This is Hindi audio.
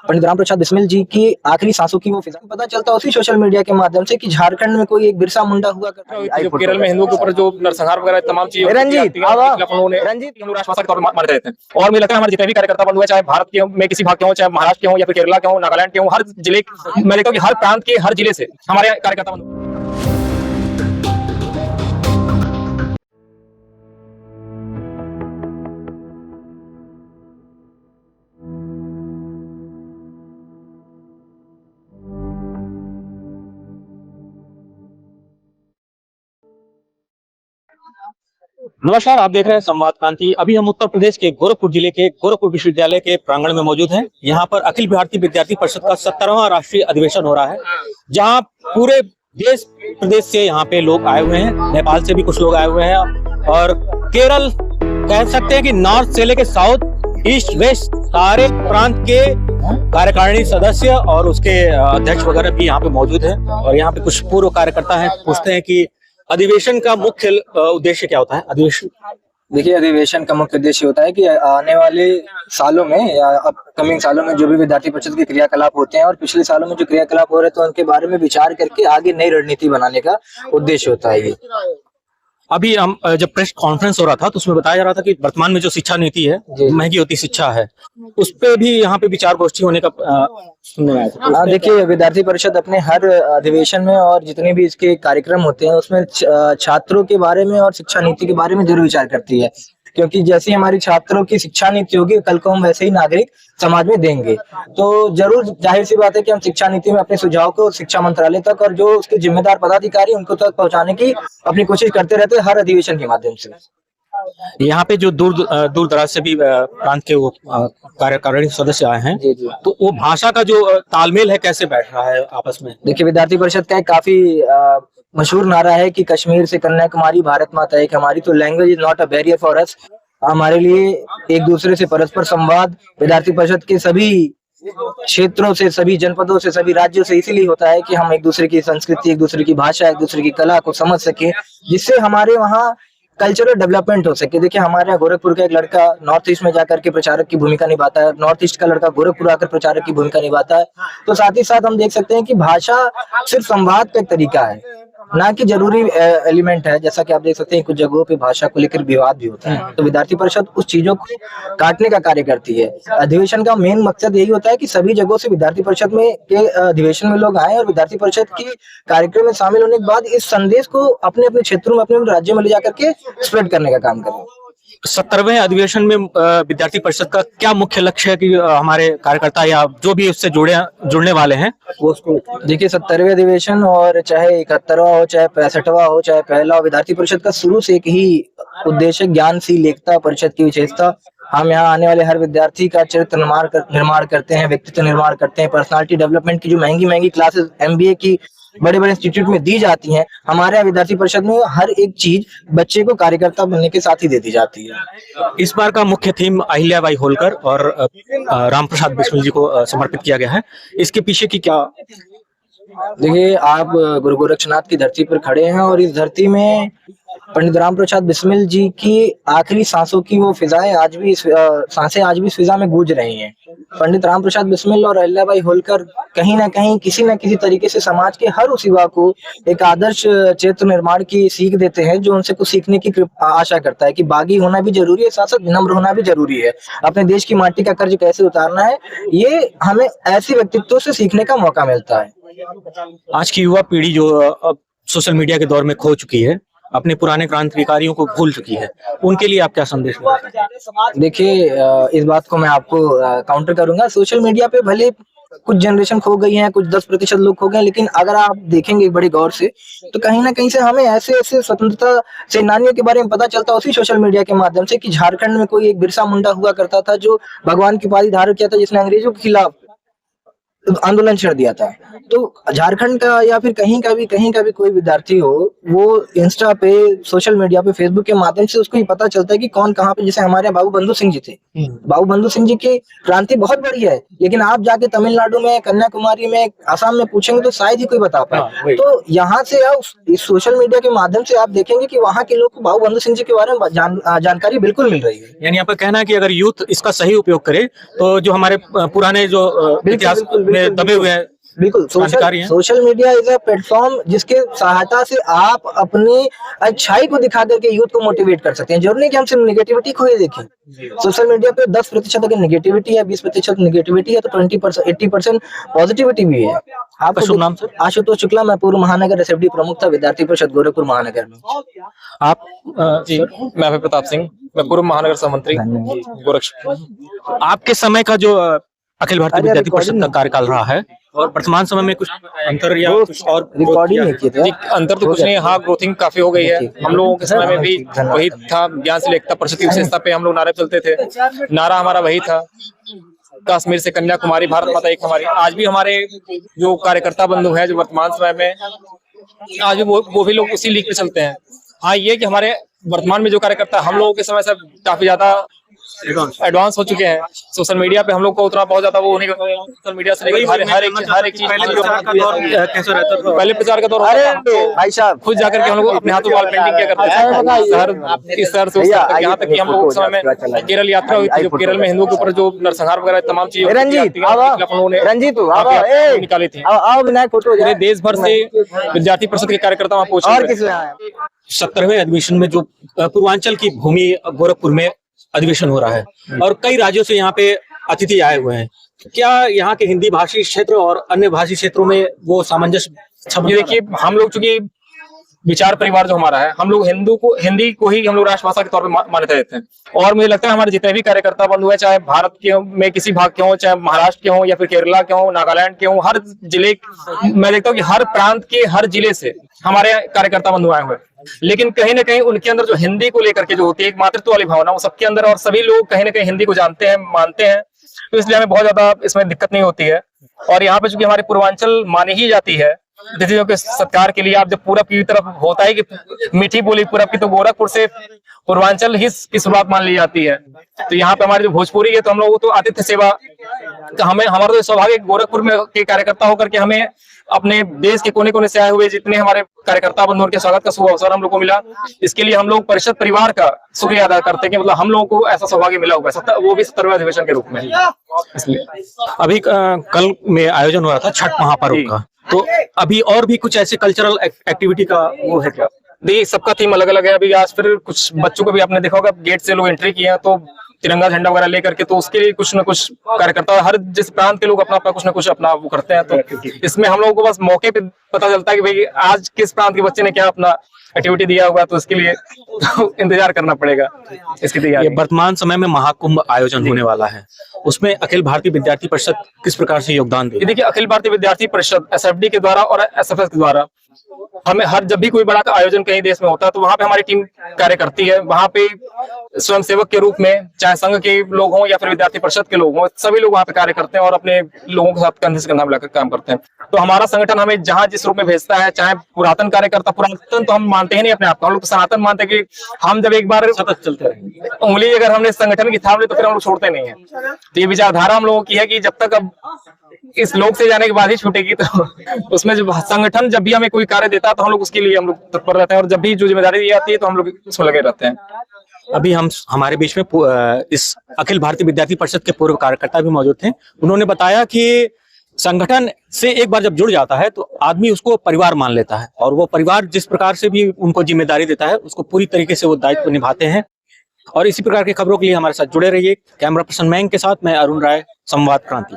पंडित राम प्रसाद बिस्मिल जी की आखिरी सांसों की वो फिजा पता चलता उसी सोशल मीडिया के माध्यम से कि झारखंड में कोई एक बिरसा मुंडा हुआ करता जो केरल में हिंदुओं के ऊपर जो नरसंहार वगैरह तमाम चीजें रंजीत रंजीत हम लोग राष्ट्रभाषा के तौर पर माने रहते हैं। और मुझे लगता है हमारे जितने भी कार्यकर्ता बंधु हैं, चाहे भारत के में किसी भाग के हों, चाहे महाराष्ट्र के हों या फिर केरला के हों, नागालैंड के हों, हर जिले मैं देखता हूँ कि हर प्रांत के हर जिले से हमारे कार्यकर्ता बंधु। नमस्कार, आप देख रहे हैं संवाद क्रांति। अभी हम उत्तर प्रदेश के गोरखपुर जिले के गोरखपुर विश्वविद्यालय के प्रांगण में मौजूद हैं। यहाँ पर अखिल भारतीय विद्यार्थी परिषद का 17वां राष्ट्रीय अधिवेशन हो रहा है, जहाँ पूरे देश प्रदेश से यहाँ पे लोग आए हुए हैं। नेपाल से भी कुछ लोग आए हुए हैं और केरल कह सकते हैं कि नॉर्थ से लेके साउथ, ईस्ट, वेस्ट सारे प्रांत के कार्यकारिणी सदस्य और उसके अध्यक्ष वगैरह भी यहाँ पे मौजूद हैं। और यहाँ पे कुछ पूर्व कार्यकर्ता हैं, पूछते हैं कि अधिवेशन का मुख्य उद्देश्य क्या होता है। अधिवेशन देखिए, अधिवेशन का मुख्य उद्देश्य होता है कि आने वाले सालों में या अपकमिंग सालों में जो भी विद्यार्थी परिषद के क्रियाकलाप होते हैं और पिछले सालों में जो क्रियाकलाप हो रहे थे तो उनके बारे में विचार करके आगे नई रणनीति बनाने का उद्देश्य होता है ये। अभी हम जब प्रेस कॉन्फ्रेंस हो रहा था तो उसमें बताया जा रहा था कि वर्तमान में जो शिक्षा नीति है, महंगी होती शिक्षा है, उस पे भी यहाँ पे विचार गोष्ठी होने का सुनने में आया। हाँ, देखिए, विद्यार्थी परिषद अपने हर अधिवेशन में और जितने भी इसके कार्यक्रम होते हैं उसमें छात्रों के बारे में और शिक्षा नीति के बारे में जरूर विचार करती है, क्योंकि जैसी हमारी छात्रों की शिक्षा नीति होगी कल को हम वैसे ही नागरिक समाज में देंगे। तो जरूर जाहिर सी बात है कि हम शिक्षा नीति में अपने सुझाव को शिक्षा मंत्रालय तक और जो उसके जिम्मेदार पदाधिकारी उनको तक पहुंचाने की अपनी कोशिश करते रहते हैं हर अधिवेशन के माध्यम से। यहाँ पे जो दूर दराज से भी प्रांत के वो कार्यकारिणी सदस्य आए हैं, तो वो भाषा का जो तालमेल है कैसे बैठ रहा है आपस में। देखिए, विद्यार्थी परिषद का एक काफी मशहूर नारा है कि कश्मीर से कन्याकुमारी भारत माता एक हमारी। तो language is not a barrier for us. हमारे लिए एक दूसरे से परस्पर संवाद विद्यार्थी परिषद के सभी क्षेत्रों से, सभी जनपदों से, सभी राज्यों से इसीलिए होता है कि हम एक दूसरे की संस्कृति, एक दूसरे की भाषा, एक दूसरे की कला को समझ सके, जिससे हमारे वहाँ कल्चरल डेवलपमेंट हो सके। देखिए, हमारे यहाँ गोरखपुर का एक लड़का नॉर्थ ईस्ट में जाकर के प्रचारक की भूमिका निभाता है, नॉर्थ ईस्ट का लड़का गोरखपुर आकर प्रचारक की भूमिका निभाता है। तो साथ ही साथ हम देख सकते हैं कि भाषा सिर्फ संवाद का एक तरीका है, ना कि जरूरी एलिमेंट है। जैसा कि आप देख सकते हैं कुछ जगहों पे भाषा को लेकर विवाद भी होता है, तो विद्यार्थी परिषद उस चीजों को काटने का कार्य करती है। अधिवेशन का मेन मकसद यही होता है कि सभी जगहों से विद्यार्थी परिषद में के अधिवेशन में लोग आए और विद्यार्थी परिषद के कार्यक्रम में शामिल होने के बाद इस संदेश को अपने अपने क्षेत्रों में, अपने अपने राज्यों में ले जाकर के स्प्रेड करने का काम करें। 17वें अधिवेशन में विद्यार्थी परिषद का क्या मुख्य लक्ष्य है कि हमारे कार्यकर्ता या जो भी उससे जुड़ने वाले हैं वो उसको। देखिए, 17वें अधिवेशन और चाहे 71वां हो, चाहे 65वां हो, चाहे पहला हो, विद्यार्थी परिषद का शुरू से एक ही उद्देश्य ज्ञानशील एकता परिषद की विशेषता। हम यहाँ आने वाले हर विद्यार्थी का चरित्र निर्माण करते हैं, व्यक्तित्व निर्माण करते हैं। पर्सनालिटी डेवलपमेंट की जो महंगी महंगी क्लासेस MBA की बड़े बड़े इंस्टीट्यूट में दी जाती हैं, हमारे यहाँ विद्यार्थी परिषद में हर एक चीज बच्चे को कार्यकर्ता बनने के साथ ही दे दी जाती है। इस बार का मुख्य थीम अहिल्याबाई होलकर और राम प्रसाद बिस्मिल जी को समर्पित किया गया है। इसके पीछे की क्या। देखिए, आप गुरु गोरक्षनाथ की धरती पर खड़े हैं और इस धरती में पंडित राम प्रसाद बिस्मिल जी की आखिरी सांसों की वो फिजाएं आज भी सांसें आज भी इस फिजा में गूंज रही हैं। पंडित राम प्रसाद बिस्मिल और अहिल्याबाई होलकर कहीं ना कहीं किसी न किसी तरीके से समाज के हर उस युवा को एक आदर्श चरित्र निर्माण की सीख देते हैं, जो उनसे कुछ सीखने की आशा करता है कि बागी होना भी जरूरी है, साथ साथ विनम्र होना भी जरूरी है। अपने देश की माटी का कर्ज कैसे उतारना है, ये हमें ऐसे व्यक्तित्वों से सीखने का मौका मिलता है। आज की युवा पीढ़ी जो अब सोशल मीडिया के दौर में खो चुकी है, अपने पुराने क्रांतिकारियों को भूल चुकी है, उनके लिए आप क्या संदेश दें। देखिए, इस बात को मैं आपको काउंटर करूंगा। सोशल मीडिया पे भले कुछ जनरेशन खो गई है, कुछ 10% लोग खो गए, लेकिन अगर आप देखेंगे बड़े गौर से तो कहीं ना कहीं से हमें ऐसे ऐसे स्वतंत्रता सेनानियों के बारे में पता चलता उसी सोशल मीडिया के माध्यम से कि झारखंड में कोई एक बिरसा मुंडा हुआ करता था जो भगवान की उपाधि धारण किया था, जिसने अंग्रेजों के खिलाफ आंदोलन छेड़ दिया था। तो झारखंड का या फिर कहीं का भी कोई विद्यार्थी हो, वो इंस्टा पे, सोशल मीडिया पे, फेसबुक के माध्यम से उसको ये पता चलता है कि कौन कहाँ पे। जैसे हमारे यहाँ बाबू बंधु सिंह जी थे, बाबू बंधु सिंह जी की क्रांति बहुत बड़ी है, लेकिन आप जाके तमिलनाडु में, कन्याकुमारी में, असम में पूछेंगे तो शायद ही कोई बता पाए। तो यहाँ से आप इस सोशल मीडिया के माध्यम से आप देखेंगे कि वहाँ के लोग को बाबू बंधु सिंह जी के बारे में जानकारी बिल्कुल मिल रही है। यानी आपका कहना है कि अगर यूथ इसका सही उपयोग करे तो जो हमारे पुराने जो इतिहास में दबे हुए हैं बिल्कुल, social media is a platform जिसके सहायता से आप अपनी अच्छाई को दिखा करके यूथ को मोटिवेट कर सकते हैं। जरूरी नहीं कि हम सिर्फ निगेटिविटी को ही देखें। सोशल मीडिया पे 10% अगर निगेटिविटी है, 20% निगेटिविटी है, तो 20% 80% पॉजिटिविटी भी है। आपका शुभ नाम सर? आशुतोष शुक्ला, मैं पूर्व महानगर एसएफडी प्रमुख था विद्यार्थी परिषद गोरखपुर महानगर में। आप जी, मैं अभय प्रताप सिंह, मैं पूर्व महानगर सहमंत्री गोरखपुर। आपके समय का जो अखिल भारतीय विद्यार्थी परिषद का कार्यकाल रहा है और वर्तमान समय में कुछ अंतर या कुछ और रिकॉर्डिंग नहीं किए थे। जी, अंतर तो कुछ नहीं, हाँ ग्रोथिंग काफी हो गई है। हम लोगों के समय में भी वही था, ज्ञान से एकता परिषद की विशेषता पे हम लोग नारे चलते थे। नारा हमारा वही था, कश्मीर से कन्याकुमारी भारत माता एक हमारी। आज भी हमारे जो कार्यकर्ता बंधु हैं जो वर्तमान समय में, आज भी वो भी लोग उसी लीग पे चलते हैं। हाँ, ये कि हमारे वर्तमान में जो कार्यकर्ता हम लोगों के समय से काफी ज्यादा एडवांस हो चुके हैं। सोशल मीडिया पे हम लोग को उतना बहुत ज्यादा वो नहीं, सोशल मीडिया से लेकर हर एक चीज कैसा रहता था? पहले प्रचार का दौर होता था, तो भाई साहब खुद जाकर के हम लोग अपने हाथों वाल पेंटिंग किया करते थे। इस शहर से उस शहर तक, यहाँ तक कि हम लोग उस समय में केरल यात्रा हुई थी, जो केरल में हिंदुओं के ऊपर जो नरसंहार वगैरह तमाम चीजें निकाली थी। पूरे देश भर से विद्यार्थी परिषद के कार्यकर्ता वहाँ पहुंचे। 17वें अधिवेशन में जो पूर्वांचल की भूमि गोरखपुर में अधिवेशन हो रहा है और कई राज्यों से यहाँ पे अतिथि आए हुए हैं, क्या यहाँ के हिंदी भाषी क्षेत्र और अन्य भाषी क्षेत्रों में वो सामंजस्य? ये देखिए, हम लोग चूंकि विचार परिवार जो हमारा है, हम लोग हिंदी को ही हम लोग राष्ट्रभाषा के तौर पे मान्यता देते हैं। और मुझे लगता है हमारे जितने भी कार्यकर्ता बंधु हैं, चाहे भारत के में किसी भाग के हों, चाहे महाराष्ट्र के हों या फिर केरला के हों, नागालैंड के हों, हर जिले, मैं देखता हूँ कि हर प्रांत के हर जिले से हमारे कार्यकर्ता बंधु आए हुए हैं। लेकिन कहीं ना कहीं उनके अंदर जो हिंदी को लेकर के जो होती है एक मातृत्व वाली भावना, वो सबके अंदर, और सभी लोग कहीं ना कहीं हिंदी को जानते हैं, मानते हैं। तो इसलिए हमें बहुत ज्यादा इसमें दिक्कत नहीं होती है। और यहाँ पे चूंकि हमारी पूर्वांचल मानी ही जाती है, अतिथियों के सत्कार के लिए, आप जब पूरब की तरफ होता है कि मीठी बोली पूरब की, तो गोरखपुर से पूर्वांचल ही की शुरुआत मान ली जाती है। तो यहाँ पे हमारी जो भोजपुरी है, तो हम लोगों को तो आतिथ्य सेवा का हमारा तो सौभाग्य गोरखपुर में के कार्यकर्ता होकर के हमें अपने देश के कोने कोने से आए हुए जितने हमारे कार्यकर्ता बंधुओं के स्वागत का शुभ अवसर हम लोग को मिला। इसके लिए हम लोग परिषद परिवार का शुक्रिया अदा करते हैं कि मतलब हम लोगों को ऐसा सौभाग्य मिला हुआ है, वो भी 17वें अधिवेशन के रूप में। इसलिए अभी कल में आयोजन हुआ था छठ महापर्व का, तो अभी और भी कुछ ऐसे कल्चरल एक्टिविटी का वो है क्या? देखिए, सबका थीम अलग अलग है। अभी आज फिर कुछ बच्चों को भी आपने देखा होगा, गेट से लोग एंट्री किए हैं, तो तिरंगा झंडा वगैरह लेकर के, तो उसके लिए कुछ न कुछ कार्यकर्ता, हर जिस प्रांत के लोग अपना अपना कुछ न कुछ अपना वो करते हैं। तो इसमें हम लोगों को बस मौके पे पता चलता है कि भाई आज किस प्रांत के बच्चे ने क्या अपना एक्टिविटी दिया हुआ है, तो इसके लिए इंतजार करना पड़ेगा इसकी तैयारी। वर्तमान समय में महाकुंभ आयोजन होने वाला है, उसमें अखिल भारतीय विद्यार्थी परिषद किस प्रकार से योगदान दे? देखिए, अखिल भारतीय विद्यार्थी परिषद एसएफडी के द्वारा और एसएफएस के द्वारा हमें जब भी कोई बड़ा आयोजन कहीं देश में होता है, तो वहां पे हमारी टीम कार्य करती है। वहां पे स्वयंसेवक के रूप में, चाहे संघ के लोग हों या फिर विद्यार्थी परिषद के लोग हों, सभी लोग वहां पे कार्य करते हैं और अपने लोगों के साथ कंधे से कंधा मिलाकर काम करते हैं। तो हमारा संगठन हमें जहां जिस रूप में भेजता है, चाहे पुरातन कार्यकर्ता, पुरातन तो हम मानते हैं नहीं अपने आप को, हम लोग तो सनातन मानते हैं कि हम जब एक बार सतत चलते रहेंगे, उंगली अगर हमने संगठन की थाम ली तो फिर हम लोग छोड़ते नहीं है। तो ये विचारधारा हम लोगों की है कि जब तक अब इस लोक से जाने के बाद ही छूटेगी, तो उसमें जब संगठन जब भी हमें कोई कार्य देता है तो हम लोग उसके लिए हम लोग तत्पर रहते हैं, और जब भी जो जिम्मेदारी दी जाती है तो हम लोग उसमें लगे रहते हैं। अभी हमारे बीच में इस अखिल भारतीय विद्यार्थी परिषद के पूर्व कार्यकर्ता भी मौजूद थे। उन्होंने बताया कि संगठन से एक बार जब जुड़ जाता है तो आदमी उसको परिवार मान लेता है, और वो परिवार जिस प्रकार से भी उनको जिम्मेदारी देता है उसको पूरी तरीके से वो दायित्व निभाते हैं। और इसी प्रकार की खबरों के लिए हमारे साथ जुड़े रहिए। कैमरा पर्सन मैंग के साथ मैं अरुण राय, संवाद क्रांति।